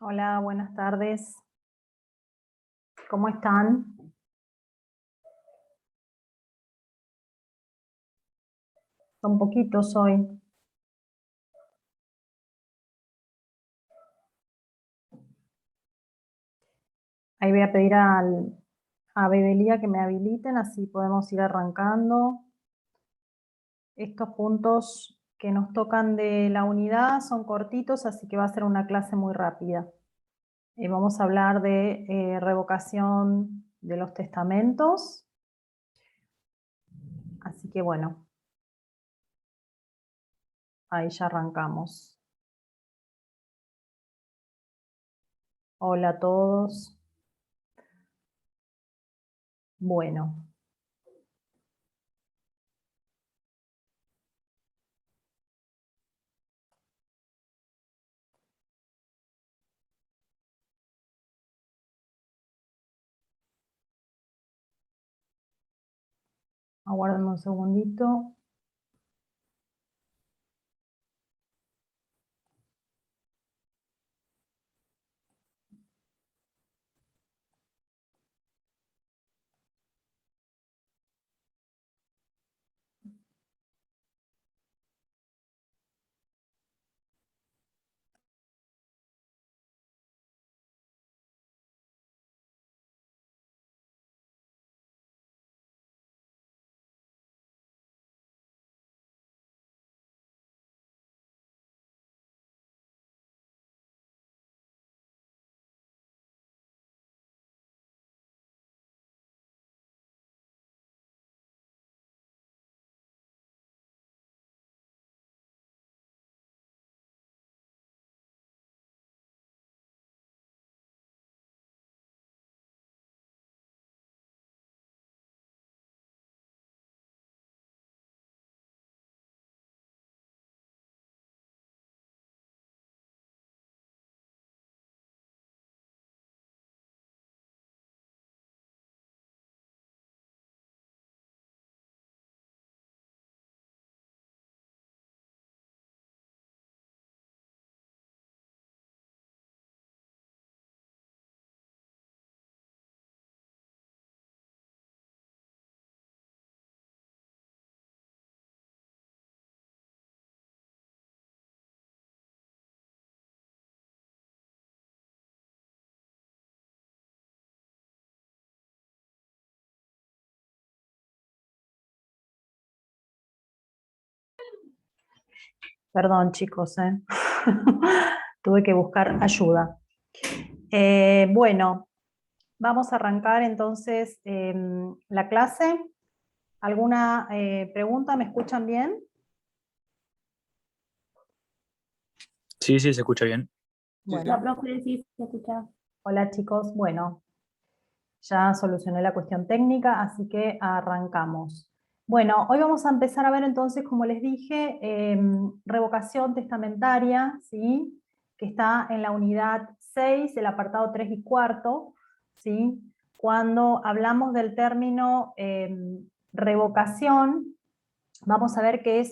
Hola, buenas tardes. ¿Cómo están? Son poquitos hoy. Ahí voy a pedir a Bebelía que me habiliten, así podemos ir arrancando. Estos puntos que nos tocan de la unidad son cortitos, así que va a ser una clase muy rápida. Vamos a hablar de revocación de los testamentos. Así que bueno, ahí ya arrancamos. Hola a todos. Bueno. Aguarden un segundito. Perdón, chicos, tuve que buscar ayuda. Bueno, vamos a arrancar entonces la clase. ¿Alguna pregunta? ¿Me escuchan bien? Sí, se escucha bien. Bueno, profe, sí, se escucha. hola chicos. Bueno, ya solucioné la cuestión técnica, así que arrancamos. Bueno, hoy vamos a empezar a ver entonces, como les dije, revocación testamentaria, ¿sí? Que está en la unidad 6, el apartado 3 y cuarto, ¿sí? Cuando hablamos del término revocación, vamos a ver que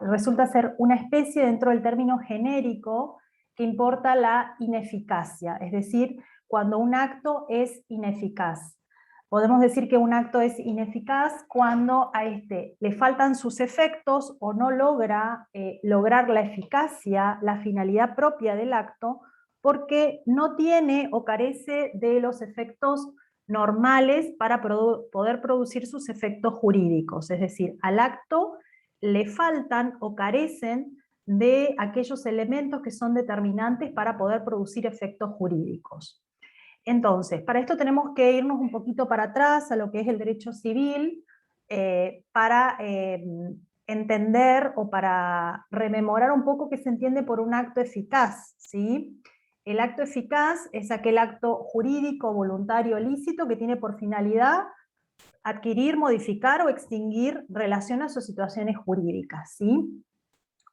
resulta ser una especie dentro del término genérico que importa la ineficacia, es decir, cuando un acto es ineficaz. Podemos decir que un acto es ineficaz cuando a este le faltan sus efectos o no logra lograr la eficacia, la finalidad propia del acto, porque no tiene o carece de los efectos normales para poder producir sus efectos jurídicos. Es decir, al acto le faltan o carecen de aquellos elementos que son determinantes para poder producir efectos jurídicos. Entonces, para esto tenemos que irnos un poquito para atrás a lo que es el derecho civil, para entender o para rememorar un poco qué se entiende por un acto eficaz, ¿sí? El acto eficaz es aquel acto jurídico, voluntario, lícito que tiene por finalidad adquirir, modificar o extinguir relaciones o situaciones jurídicas, ¿sí?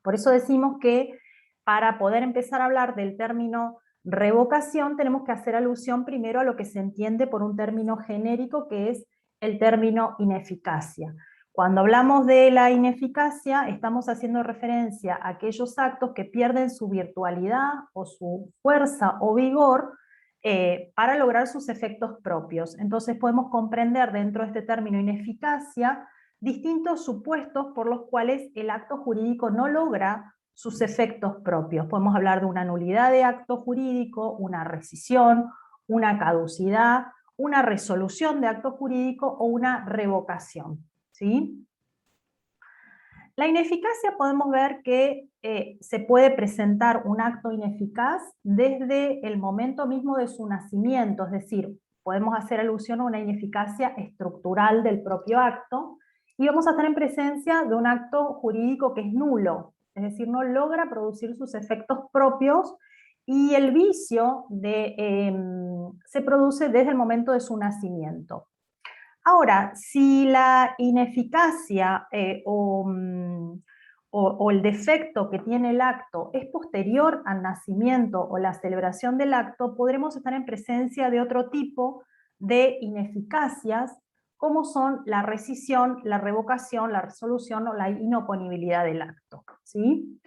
Por eso decimos que para poder empezar a hablar del término revocación tenemos que hacer alusión primero a lo que se entiende por un término genérico que es el término ineficacia. Cuando hablamos de la ineficacia, estamos haciendo referencia a aquellos actos que pierden su virtualidad o su fuerza o vigor para lograr sus efectos propios. Entonces podemos comprender dentro de este término ineficacia distintos supuestos por los cuales el acto jurídico no logra sus efectos propios. Podemos hablar de una nulidad de acto jurídico, una rescisión, una caducidad, una resolución de acto jurídico o una revocación. ¿Sí? La ineficacia podemos ver que se puede presentar un acto ineficaz desde el momento mismo de su nacimiento, es decir, podemos hacer alusión a una ineficacia estructural del propio acto, y vamos a estar en presencia de un acto jurídico que es nulo, es decir, no logra producir sus efectos propios, y el vicio se produce desde el momento de su nacimiento. Ahora, si la ineficacia o el defecto que tiene el acto es posterior al nacimiento o la celebración del acto, podremos estar en presencia de otro tipo de ineficacias, como son la rescisión, la revocación, la resolución o la inoponibilidad del acto, ¿sí?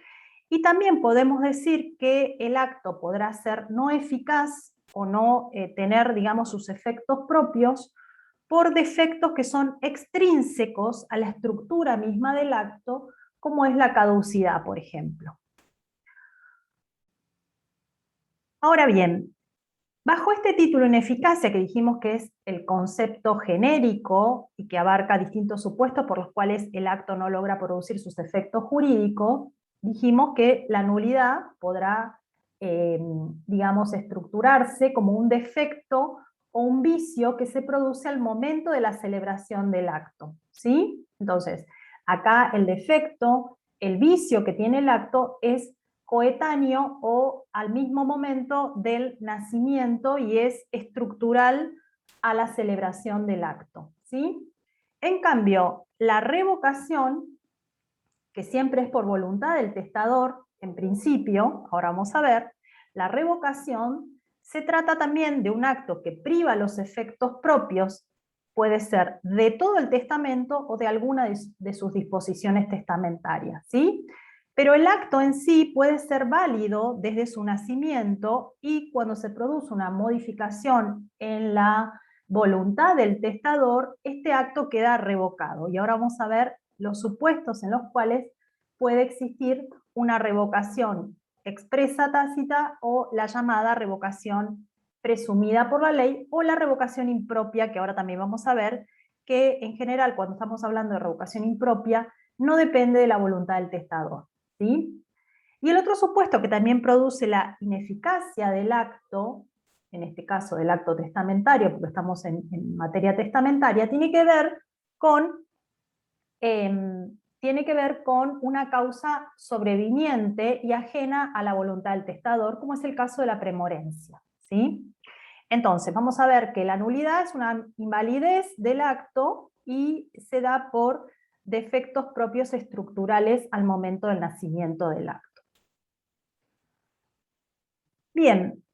Y también podemos decir que el acto podrá ser no eficaz o no tener, digamos, sus efectos propios por defectos que son extrínsecos a la estructura misma del acto, como es la caducidad, por ejemplo. Ahora bien, bajo este título ineficacia, que dijimos que es el concepto genérico y que abarca distintos supuestos por los cuales el acto no logra producir sus efectos jurídicos, dijimos que la nulidad podrá, digamos, estructurarse como un defecto o un vicio que se produce al momento de la celebración del acto, ¿sí? Entonces, acá el defecto, el vicio que tiene el acto es coetáneo o al mismo momento del nacimiento y es estructural a la celebración del acto, ¿sí? En cambio, la revocación, que siempre es por voluntad del testador, en principio, ahora vamos a ver, la revocación se trata también de un acto que priva los efectos propios, puede ser de todo el testamento o de alguna de sus disposiciones testamentarias, ¿sí? Pero el acto en sí puede ser válido desde su nacimiento y cuando se produce una modificación en la voluntad del testador, este acto queda revocado. Y ahora vamos a ver los supuestos en los cuales puede existir una revocación expresa tácita o la llamada revocación presumida por la ley o la revocación impropia, que ahora también vamos a ver, que en general cuando estamos hablando de revocación impropia no depende de la voluntad del testador, ¿sí? Y el otro supuesto que también produce la ineficacia del acto, en este caso del acto testamentario, porque estamos en materia testamentaria, tiene que ver con una causa sobreviniente y ajena a la voluntad del testador, como es el caso de la premorencia, ¿sí? Entonces, vamos a ver que la nulidad es una invalidez del acto y se da por defectos propios estructurales al momento del nacimiento del acto. Bien,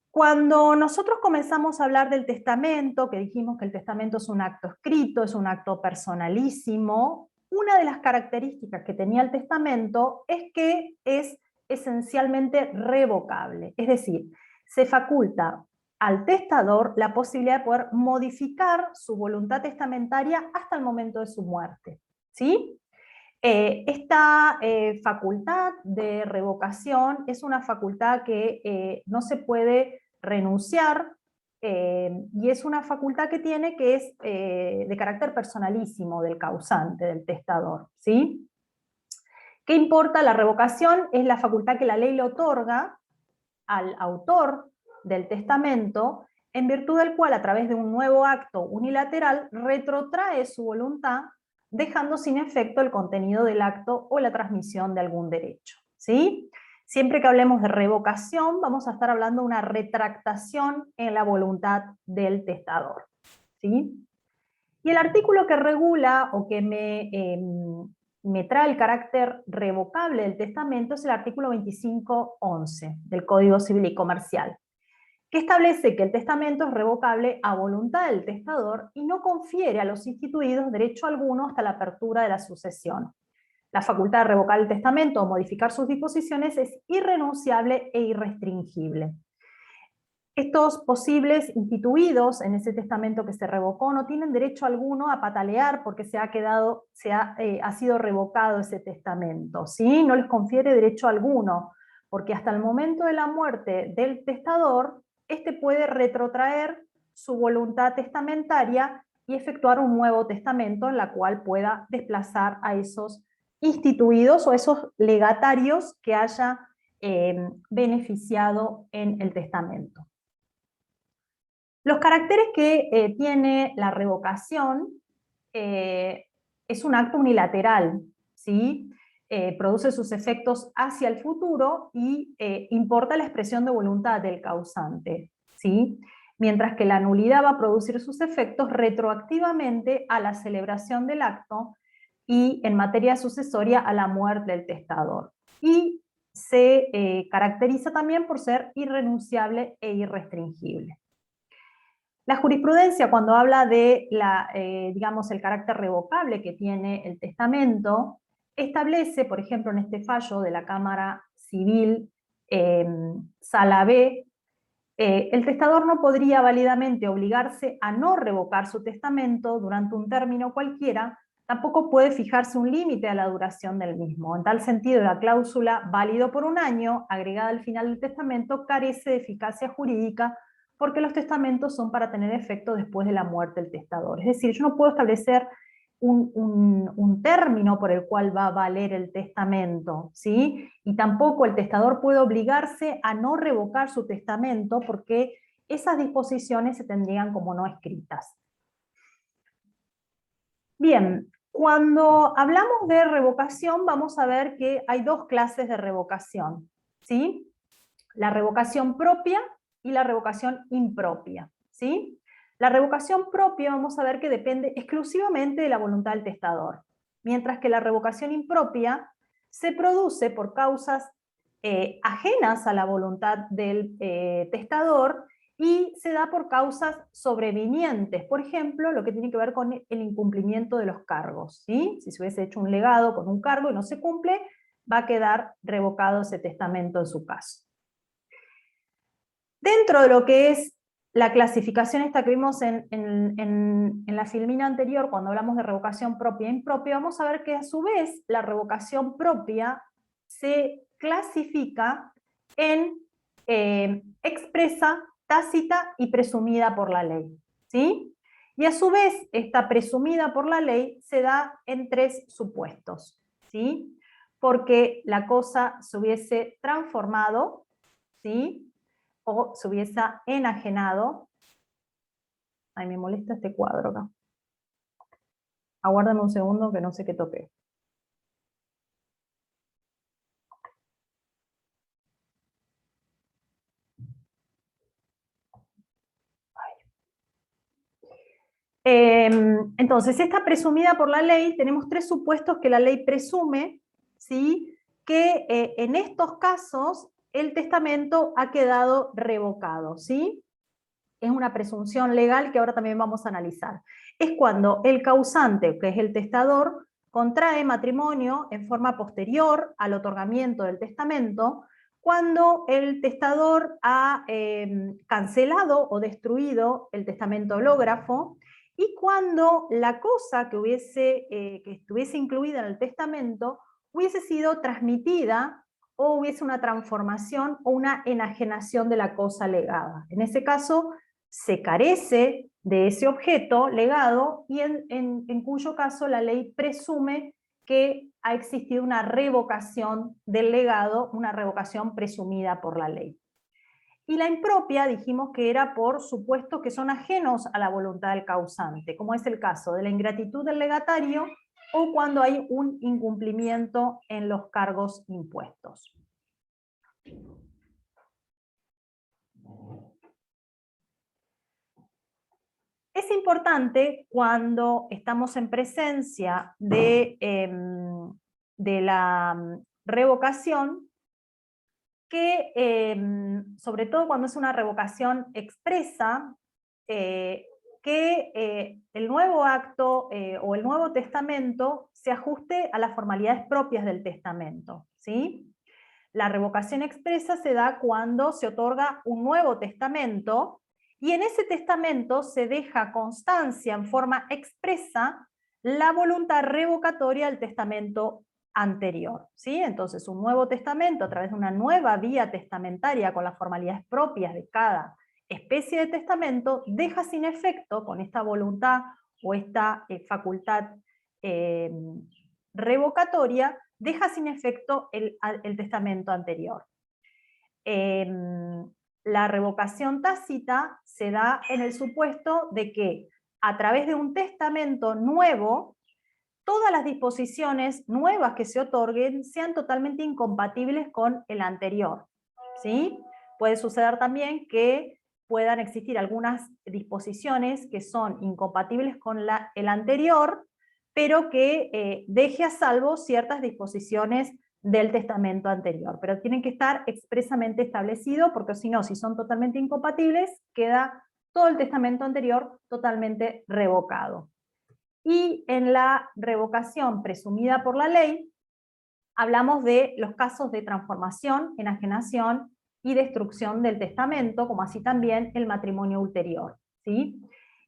cuando nosotros comenzamos a hablar del testamento, que dijimos que el testamento es un acto escrito, es un acto personalísimo, una de las características que tenía el testamento es que es esencialmente revocable, es decir, se faculta al testador la posibilidad de poder modificar su voluntad testamentaria hasta el momento de su muerte, ¿sí? Esta facultad de revocación es una facultad que no se puede renunciar y es una facultad que tiene que es de carácter personalísimo del causante, del testador, ¿sí? ¿Qué importa? La revocación es la facultad que la ley le otorga al autor del testamento, en virtud del cual, a través de un nuevo acto unilateral, retrotrae su voluntad, dejando sin efecto el contenido del acto o la transmisión de algún derecho, ¿sí? Siempre que hablemos de revocación, vamos a estar hablando de una retractación en la voluntad del testador, ¿sí? Y el artículo que regula o que me trae el carácter revocable del testamento es el artículo 25.11 del Código Civil y Comercial, que establece que el testamento es revocable a voluntad del testador y no confiere a los instituidos derecho alguno hasta la apertura de la sucesión. La facultad de revocar el testamento o modificar sus disposiciones es irrenunciable e irrestringible. Estos posibles instituidos en ese testamento que se revocó no tienen derecho alguno a patalear porque ha sido revocado ese testamento, ¿sí? No les confiere derecho alguno, porque hasta el momento de la muerte del testador, éste puede retrotraer su voluntad testamentaria y efectuar un nuevo testamento en la cual pueda desplazar a esos instituidos o esos legatarios que haya beneficiado en el testamento. Los caracteres que tiene la revocación es un acto unilateral, ¿sí? Produce sus efectos hacia el futuro y importa la expresión de voluntad del causante, ¿sí? Mientras que la nulidad va a producir sus efectos retroactivamente a la celebración del acto y en materia sucesoria a la muerte del testador. Y se caracteriza también por ser irrenunciable e irrestringible. La jurisprudencia, cuando habla de digamos, el carácter revocable que tiene el testamento, establece, por ejemplo, en este fallo de la Cámara Civil Sala B, el testador no podría válidamente obligarse a no revocar su testamento durante un término cualquiera, tampoco puede fijarse un límite a la duración del mismo. En tal sentido, la cláusula válido por un año, agregada al final del testamento, carece de eficacia jurídica porque los testamentos son para tener efecto después de la muerte del testador. Es decir, yo no puedo establecer un término por el cual va a valer el testamento, ¿sí? Y tampoco el testador puede obligarse a no revocar su testamento porque esas disposiciones se tendrían como no escritas. Bien, cuando hablamos de revocación vamos a ver que hay dos clases de revocación, ¿sí? La revocación propia y la revocación impropia, ¿sí? La revocación propia vamos a ver que depende exclusivamente de la voluntad del testador, mientras que la revocación impropia se produce por causas ajenas a la voluntad del testador y se da por causas sobrevinientes, por ejemplo, lo que tiene que ver con el incumplimiento de los cargos, ¿sí? Si se hubiese hecho un legado con un cargo y no se cumple, va a quedar revocado ese testamento en su caso. Dentro de lo que es la clasificación esta que vimos en la filmina anterior, cuando hablamos de revocación propia e impropia, vamos a ver que a su vez la revocación propia se clasifica en expresa, tácita y presumida por la ley, ¿sí? Y a su vez esta presumida por la ley se da en tres supuestos, ¿sí? Porque la cosa se hubiese transformado, ¿sí? O se hubiese enajenado. Ay, me molesta este cuadro acá. Aguárdame un segundo que no sé qué toqué. Entonces, esta presumida por la ley, tenemos tres supuestos que la ley presume, ¿sí? Que en estos casos el testamento ha quedado revocado, ¿sí? Es una presunción legal que ahora también vamos a analizar. Es cuando el causante, que es el testador, contrae matrimonio en forma posterior al otorgamiento del testamento, cuando el testador ha cancelado o destruido el testamento hológrafo, y cuando la cosa que estuviese incluida en el testamento hubiese sido transmitida o hubiese una transformación o una enajenación de la cosa legada. En ese caso, se carece de ese objeto legado y en cuyo caso la ley presume que ha existido una revocación del legado, una revocación presumida por la ley. Y la impropia dijimos que era por supuestos que son ajenos a la voluntad del causante, como es el caso de la ingratitud del legatario o cuando hay un incumplimiento en los cargos impuestos. Es importante cuando estamos en presencia de la revocación que, sobre todo cuando es una revocación expresa, que el nuevo acto o el nuevo testamento se ajuste a las formalidades propias del testamento, ¿sí? La revocación expresa se da cuando se otorga un nuevo testamento y en ese testamento se deja constancia en forma expresa la voluntad revocatoria del testamento anterior, ¿sí? Entonces un nuevo testamento a través de una nueva vía testamentaria con las formalidades propias de cada especie de testamento deja sin efecto con esta voluntad o esta facultad revocatoria, deja sin efecto el testamento anterior. La revocación tácita se da en el supuesto de que a través de un testamento nuevo, todas las disposiciones nuevas que se otorguen sean totalmente incompatibles con el anterior, ¿sí? Puede suceder también que puedan existir algunas disposiciones que son incompatibles con el anterior, pero que deje a salvo ciertas disposiciones del testamento anterior, pero tienen que estar expresamente establecidos, porque si no, si son totalmente incompatibles, queda todo el testamento anterior totalmente revocado. Y en la revocación presumida por la ley, hablamos de los casos de transformación, enajenación y destrucción del testamento, como así también el matrimonio ulterior, ¿sí?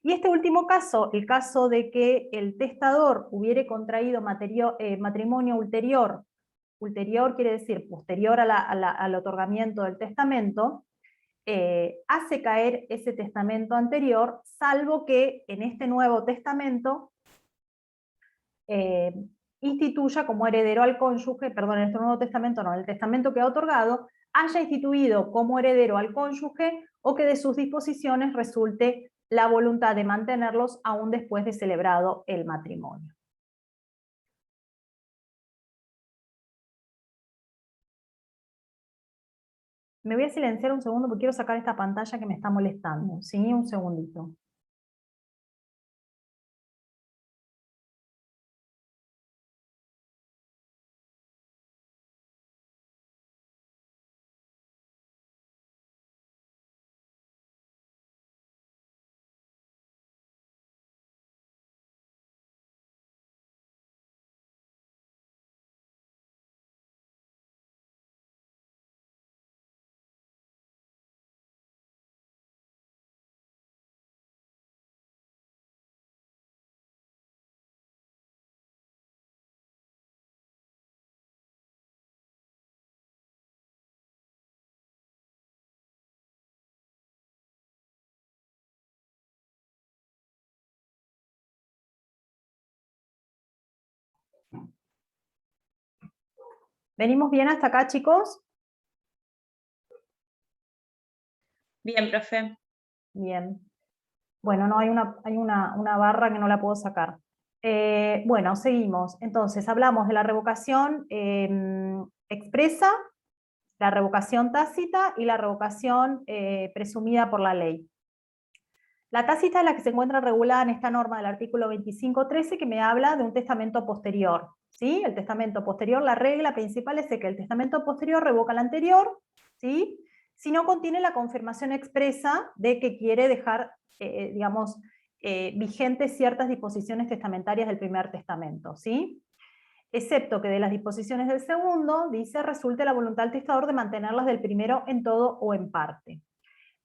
Y este último caso, el caso de que el testador hubiere contraído matrimonio ulterior, ulterior quiere decir posterior al otorgamiento del testamento, hace caer ese testamento anterior, salvo que en este nuevo testamento instituya como heredero al cónyuge, perdón, en este Nuevo Testamento no, el testamento que ha otorgado, haya instituido como heredero al cónyuge o que de sus disposiciones resulte la voluntad de mantenerlos aún después de celebrado el matrimonio. Me voy a silenciar un segundo porque quiero sacar esta pantalla que me está molestando, ¿sí? Un segundito. ¿Venimos bien hasta acá, chicos? Bien, profe. Bien. Bueno, no, hay una barra que no la puedo sacar. Bueno, seguimos. Entonces, hablamos de la revocación expresa, la revocación tácita y la revocación presumida por la ley. La tácita es la que se encuentra regulada en esta norma del artículo 25.13 que me habla de un testamento posterior, ¿sí? El testamento posterior, la regla principal es que el testamento posterior revoca el anterior, ¿sí? Si no contiene la confirmación expresa de que quiere dejar, digamos, vigentes ciertas disposiciones testamentarias del primer testamento, ¿sí? Excepto que de las disposiciones del segundo, dice, resulte la voluntad del testador de mantenerlas del primero en todo o en parte.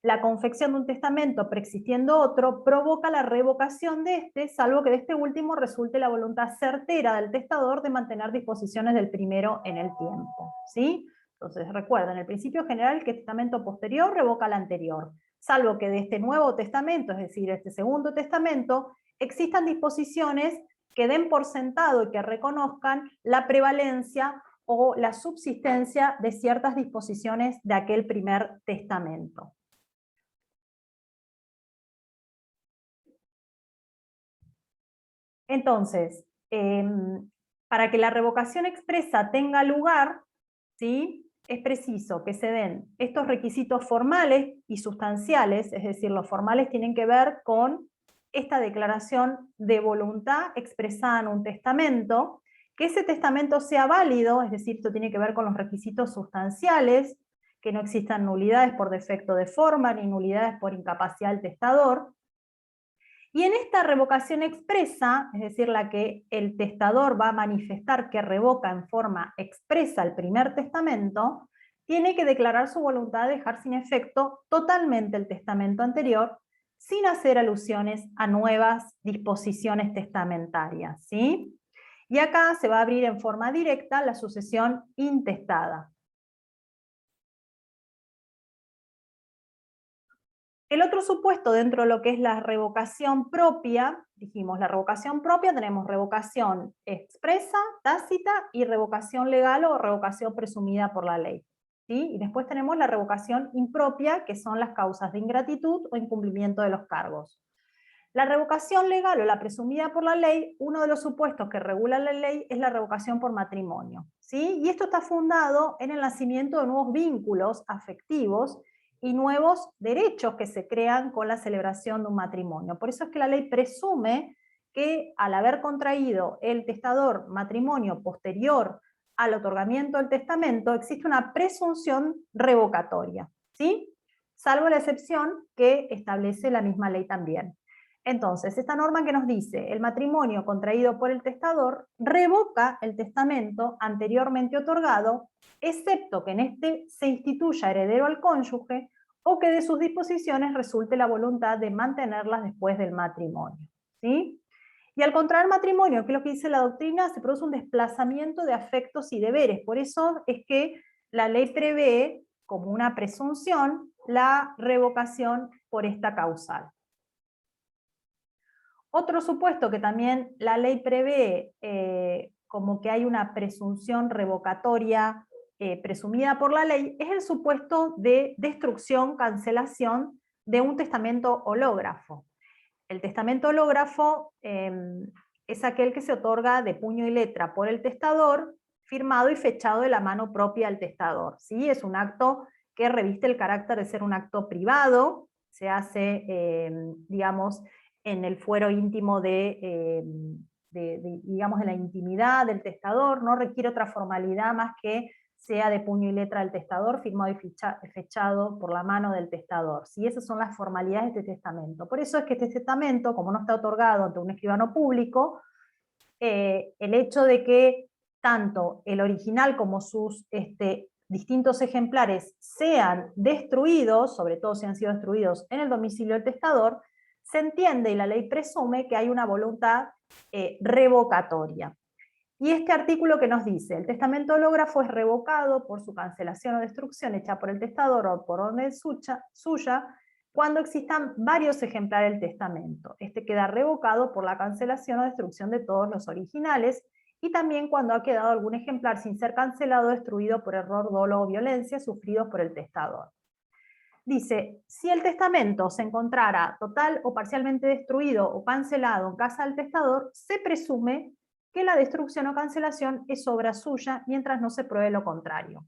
La confección de un testamento preexistiendo otro provoca la revocación de este, salvo que de este último resulte la voluntad certera del testador de mantener disposiciones del primero en el tiempo, ¿sí? Entonces recuerden, el principio general que el testamento posterior revoca el anterior, salvo que de este nuevo testamento, es decir, este segundo testamento, existan disposiciones que den por sentado y que reconozcan la prevalencia o la subsistencia de ciertas disposiciones de aquel primer testamento. Entonces, para que la revocación expresa tenga lugar, ¿sí?, es preciso que se den estos requisitos formales y sustanciales, es decir, los formales tienen que ver con esta declaración de voluntad expresada en un testamento, que ese testamento sea válido, es decir, esto tiene que ver con los requisitos sustanciales, que no existan nulidades por defecto de forma, ni nulidades por incapacidad del testador. Y en esta revocación expresa, es decir, la que el testador va a manifestar que revoca en forma expresa el primer testamento, tiene que declarar su voluntad de dejar sin efecto totalmente el testamento anterior, sin hacer alusiones a nuevas disposiciones testamentarias, ¿sí? Y acá se va a abrir en forma directa la sucesión intestada. El otro supuesto dentro de lo que es la revocación propia, dijimos, la revocación propia tenemos revocación expresa, tácita y revocación legal o revocación presumida por la ley. ¿Sí? Y después tenemos la revocación impropia, que son las causas de ingratitud o incumplimiento de los cargos. La revocación legal o la presumida por la ley, uno de los supuestos que regula la ley es la revocación por matrimonio, ¿sí? Y esto está fundado en el nacimiento de nuevos vínculos afectivos y nuevos derechos que se crean con la celebración de un matrimonio. Por eso es que la ley presume que al haber contraído el testador matrimonio posterior al otorgamiento del testamento, existe una presunción revocatoria, ¿sí? Salvo la excepción que establece la misma ley también. Entonces, esta norma que nos dice, el matrimonio contraído por el testador revoca el testamento anteriormente otorgado, excepto que en este se instituya heredero al cónyuge o que de sus disposiciones resulte la voluntad de mantenerlas después del matrimonio, ¿sí? Y al contraer matrimonio, que es lo que dice la doctrina, se produce un desplazamiento de afectos y deberes. Por eso es que la ley prevé, como una presunción, la revocación por esta causal. Otro supuesto que también la ley prevé como que hay una presunción revocatoria presumida por la ley, es el supuesto de destrucción, cancelación de un testamento hológrafo. El testamento hológrafo es aquel que se otorga de puño y letra por el testador, firmado y fechado de la mano propia del testador, ¿sí? Es un acto que reviste el carácter de ser un acto privado, se hace, digamos, en el fuero íntimo digamos, de la intimidad del testador, no requiere otra formalidad más que sea de puño y letra del testador, firmado y fechado por la mano del testador. ¿Sí? Esas son las formalidades de este testamento. Por eso es que este testamento, como no está otorgado ante un escribano público, el hecho de que tanto el original como sus distintos ejemplares sean destruidos, sobre todo si han sido destruidos en el domicilio del testador, se entiende y la ley presume que hay una voluntad revocatoria. Y este artículo que nos dice, el testamento hológrafo es revocado por su cancelación o destrucción hecha por el testador o por orden suya, cuando existan varios ejemplares del testamento. Este queda revocado por la cancelación o destrucción de todos los originales, y también cuando ha quedado algún ejemplar sin ser cancelado o destruido por error, dolo o violencia sufridos por el testador. Dice, si el testamento se encontrara total o parcialmente destruido o cancelado en casa del testador, se presume que la destrucción o cancelación es obra suya mientras no se pruebe lo contrario.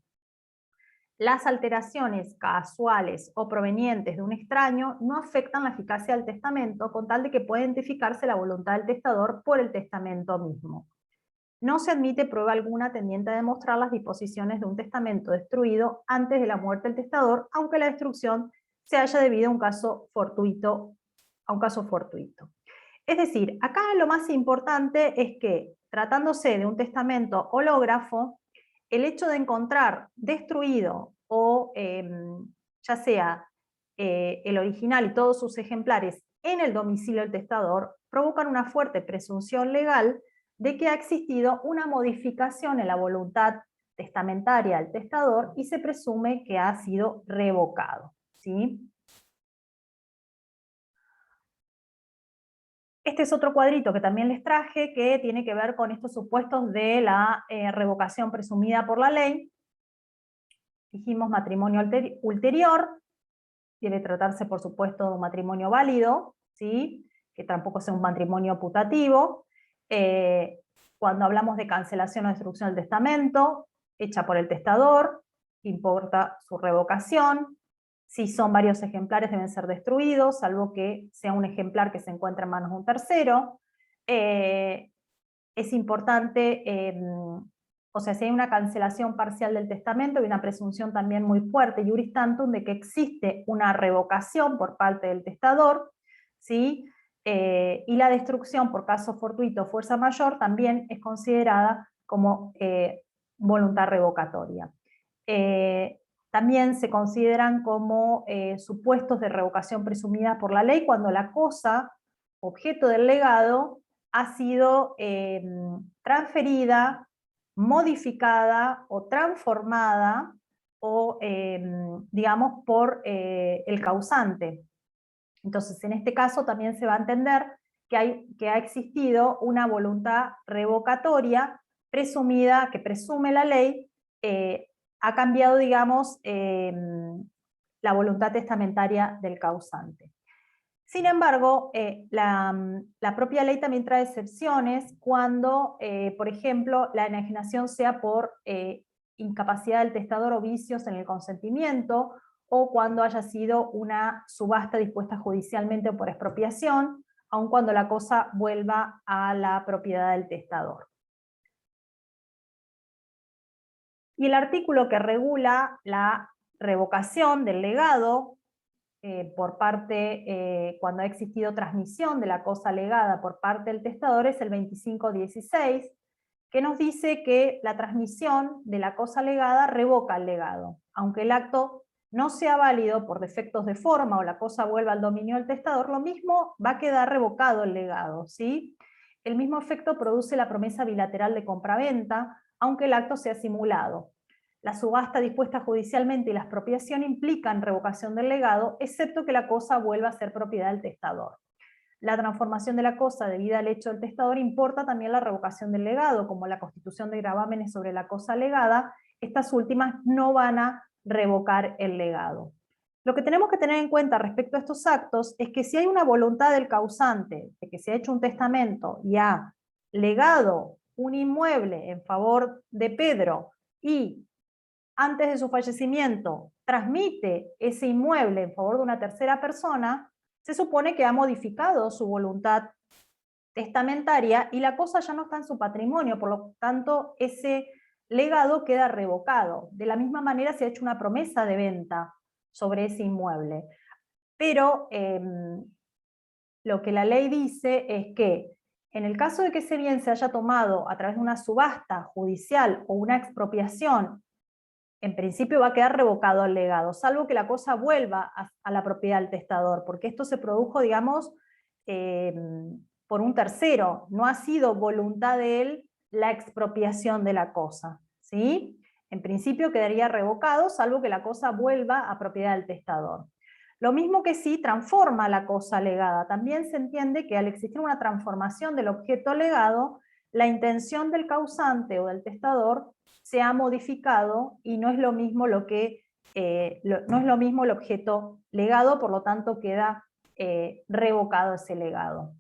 Las alteraciones casuales o provenientes de un extraño no afectan la eficacia del testamento con tal de que pueda identificarse la voluntad del testador por el testamento mismo. No se admite prueba alguna tendiente a demostrar las disposiciones de un testamento destruido antes de la muerte del testador, aunque la destrucción se haya debido a un caso fortuito. Es decir, acá lo más importante es que, tratándose de un testamento hológrafo, el hecho de encontrar destruido o ya sea el original y todos sus ejemplares en el domicilio del testador provocan una fuerte presunción legal de que ha existido una modificación en la voluntad testamentaria del testador y se presume que ha sido revocado, ¿sí? Este es otro cuadrito que también les traje que tiene que ver con estos supuestos de la revocación presumida por la ley. Dijimos matrimonio ulterior, debe tratarse por supuesto de un matrimonio válido, ¿sí? Que tampoco sea un matrimonio putativo. Cuando hablamos de cancelación o destrucción del testamento, hecha por el testador, importa su revocación. Si son varios ejemplares deben ser destruidos, salvo que sea un ejemplar que se encuentre en manos de un tercero. Es importante o sea, si hay una cancelación parcial del testamento, hay una presunción también muy fuerte, iuris tantum, de que existe una revocación por parte del testador, ¿sí? Y la destrucción por caso fortuito o fuerza mayor también es considerada como voluntad revocatoria. También se consideran como supuestos de revocación presumida por la ley cuando la cosa, objeto del legado, ha sido transferida, modificada o transformada, o digamos, por el causante. Entonces, en este caso también se va a entender que ha existido una voluntad revocatoria presumida, que presume la ley, ha cambiado, digamos, la voluntad testamentaria del causante. Sin embargo, la propia ley también trae excepciones cuando, por ejemplo, la enajenación sea por incapacidad del testador o vicios en el consentimiento, o cuando haya sido una subasta dispuesta judicialmente o por expropiación, aun cuando la cosa vuelva a la propiedad del testador. Y el artículo que regula la revocación del legado por parte, cuando ha existido transmisión de la cosa legada por parte del testador, es el 2516, que nos dice que la transmisión de la cosa legada revoca el legado, aunque el acto no sea válido por defectos de forma o la cosa vuelva al dominio del testador, lo mismo va a quedar revocado el legado, ¿sí? El mismo efecto produce la promesa bilateral de compraventa, aunque el acto sea simulado. La subasta dispuesta judicialmente y la expropiación implican revocación del legado, excepto que la cosa vuelva a ser propiedad del testador. La transformación de la cosa debida al hecho del testador importa también la revocación del legado, como la constitución de gravámenes sobre la cosa legada. Estas últimas no van a revocar el legado. Lo que tenemos que tener en cuenta respecto a estos actos es que si hay una voluntad del causante de que se ha hecho un testamento y ha legado un inmueble en favor de Pedro y antes de su fallecimiento transmite ese inmueble en favor de una tercera persona, se supone que ha modificado su voluntad testamentaria y la cosa ya no está en su patrimonio, por lo tanto ese legado queda revocado. De la misma manera se ha hecho una promesa de venta sobre ese inmueble. Pero lo que la ley dice es que en el caso de que ese bien se haya tomado a través de una subasta judicial o una expropiación, en principio va a quedar revocado el legado, salvo que la cosa vuelva a la propiedad del testador, porque esto se produjo, digamos, por un tercero, no ha sido voluntad de él la expropiación de la cosa, ¿sí? En principio quedaría revocado, salvo que la cosa vuelva a propiedad del testador. Lo mismo que si transforma la cosa legada, también se entiende que al existir una transformación del objeto legado, la intención del causante o del testador se ha modificado y no es lo mismo no es lo mismo el objeto legado, por lo tanto queda revocado ese legado.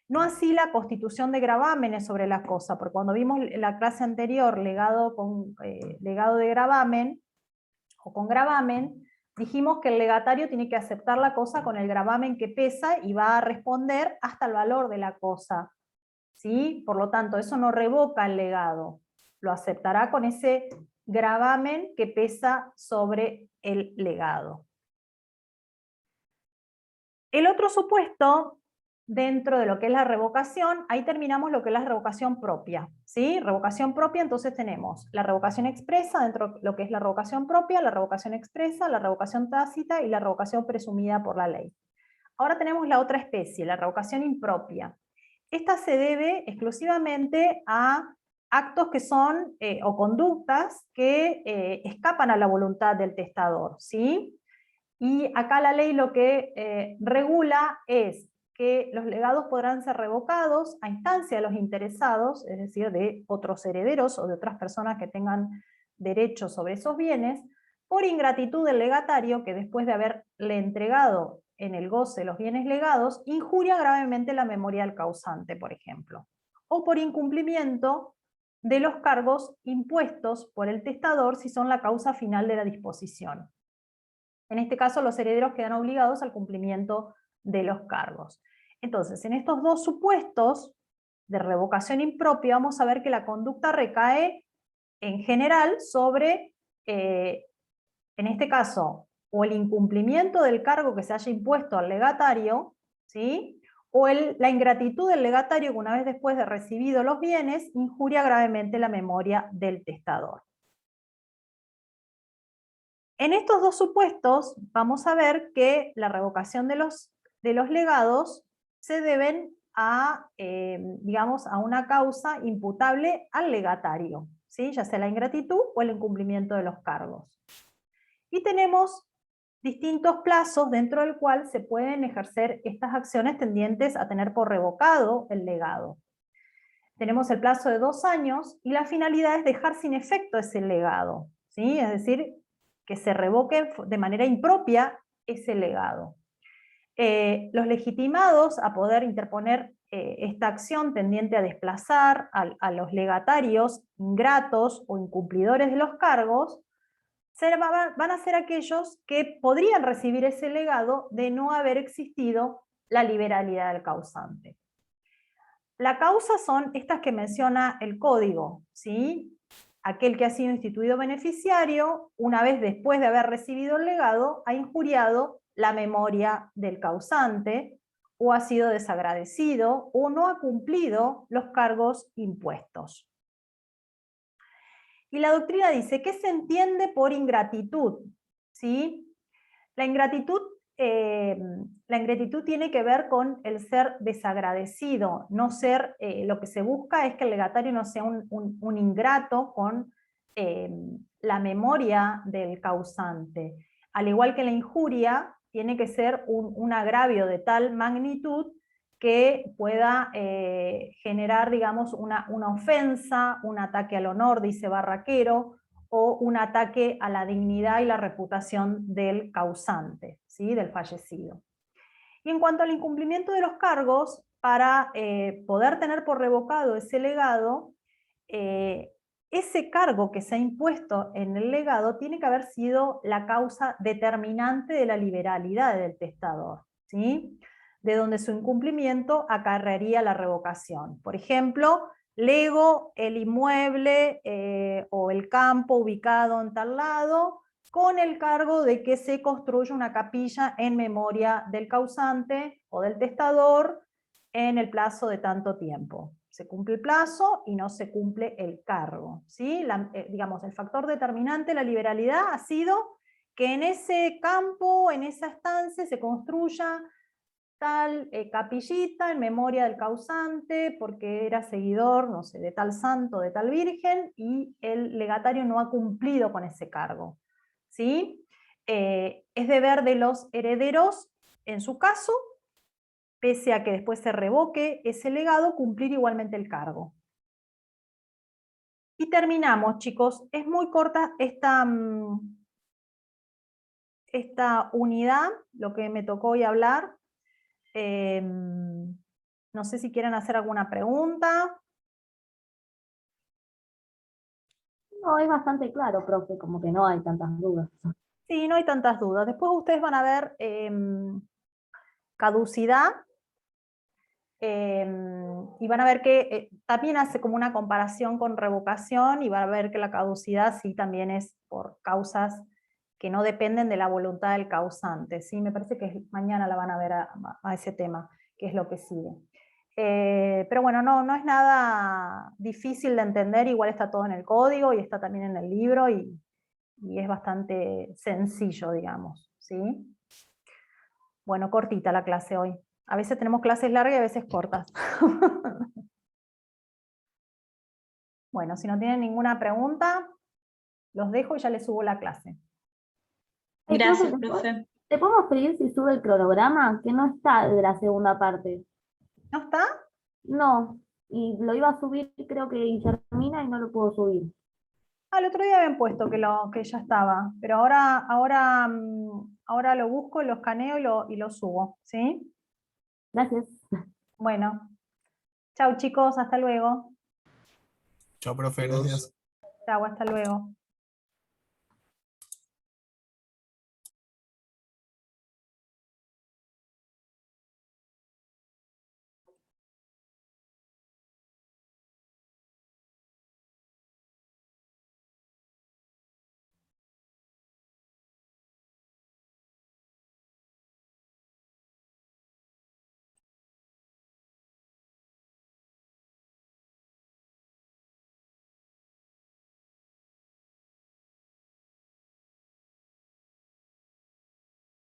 No así la constitución de gravámenes sobre la cosa, porque cuando vimos en la clase anterior legado de gravamen o con gravamen, dijimos que el legatario tiene que aceptar la cosa con el gravamen que pesa y va a responder hasta el valor de la cosa, ¿sí? Por lo tanto, eso no revoca el legado, lo aceptará con ese gravamen que pesa sobre el legado. El otro supuesto, dentro de lo que es la revocación, ahí terminamos lo que es la revocación propia, ¿sí? Revocación propia, entonces tenemos la revocación expresa, dentro de lo que es la revocación propia, la revocación expresa, la revocación tácita y la revocación presumida por la ley. Ahora tenemos la otra especie, la revocación impropia. Esta se debe exclusivamente a actos que son, o conductas que escapan a la voluntad del testador, ¿sí? Y acá la ley lo que regula es que los legados podrán ser revocados a instancia de los interesados, es decir, de otros herederos o de otras personas que tengan derechos sobre esos bienes, por ingratitud del legatario que después de haberle entregado en el goce los bienes legados, injuria gravemente la memoria del causante, por ejemplo, o por incumplimiento de los cargos impuestos por el testador si son la causa final de la disposición. En este caso, los herederos quedan obligados al cumplimiento de los cargos. Entonces, en estos dos supuestos de revocación impropia, vamos a ver que la conducta recae en general sobre, en este caso, o el incumplimiento del cargo que se haya impuesto al legatario, ¿sí? O la ingratitud del legatario que una vez después de recibido los bienes, injuria gravemente la memoria del testador. En estos dos supuestos vamos a ver que la revocación de los legados se deben a, digamos, a una causa imputable al legatario, ¿sí? Ya sea la ingratitud o el incumplimiento de los cargos. Y tenemos distintos plazos dentro del cual se pueden ejercer estas acciones tendientes a tener por revocado el legado. Tenemos el plazo de 2 años y la finalidad es dejar sin efecto ese legado, ¿sí? Es decir, que se revoque de manera impropia ese legado. Los legitimados a poder interponer esta acción tendiente a desplazar a los legatarios ingratos o incumplidores de los cargos van a ser aquellos que podrían recibir ese legado de no haber existido la liberalidad del causante. La causa son estas que menciona el código, ¿sí? Aquel que ha sido instituido beneficiario, una vez después de haber recibido el legado, ha injuriado la memoria del causante, o ha sido desagradecido, o no ha cumplido los cargos impuestos. Y la doctrina dice, ¿qué se entiende por ingratitud? ¿Sí? La ingratitud tiene que ver con el ser desagradecido, no ser, lo que se busca es que el legatario no sea un ingrato con la memoria del causante. Al igual que la injuria, tiene que ser un agravio de tal magnitud que pueda generar, digamos, una ofensa, un ataque al honor, dice Barraquero, o un ataque a la dignidad y la reputación del causante, ¿sí? Del fallecido. Y en cuanto al incumplimiento de los cargos, para poder tener por revocado ese legado, ese cargo que se ha impuesto en el legado tiene que haber sido la causa determinante de la liberalidad del testador, ¿sí? De donde su incumplimiento acarrearía la revocación. Por ejemplo, lego el inmueble o el campo ubicado en tal lado con el cargo de que se construya una capilla en memoria del causante o del testador en el plazo de tanto tiempo. Se cumple el plazo y no se cumple el cargo, ¿sí? Digamos, el factor determinante de la liberalidad ha sido que en ese campo, en esa estancia, se construya tal capillita en memoria del causante, porque era seguidor, no sé, de tal santo, de tal virgen, y el legatario no ha cumplido con ese cargo, ¿sí? Es deber de los herederos, en su caso, pese a que después se revoque ese legado, cumplir igualmente el cargo. Y terminamos, chicos. Es muy corta esta unidad, lo que me tocó hoy hablar. No sé si quieren hacer alguna pregunta. No, es bastante claro, profe, como que no hay tantas dudas. Sí, no hay tantas dudas. Después ustedes van a ver caducidad, y van a ver que también hace como una comparación con revocación, y van a ver que la caducidad sí también es por causas que no dependen de la voluntad del causante. ¿Sí? Me parece que mañana la van a ver a ese tema, que es lo que sigue. Pero bueno, no es nada difícil de entender, igual está todo en el código y está también en el libro, y es bastante sencillo, digamos. ¿Sí? Bueno, cortita la clase hoy. A veces tenemos clases largas y a veces cortas. Bueno, si no tienen ninguna pregunta, los dejo y ya les subo la clase. Gracias, Profe, profe. ¿te podemos pedir si sube el cronograma? Que no está de la segunda parte. ¿No está? No, y lo iba a subir, creo que Guillermina, y no lo puedo subir. El otro día habían puesto que ya estaba, pero ahora lo busco, lo escaneo y lo subo. ¿Sí? Gracias. Bueno, chau chicos, hasta luego. Chao, profe, gracias. Chau, hasta luego.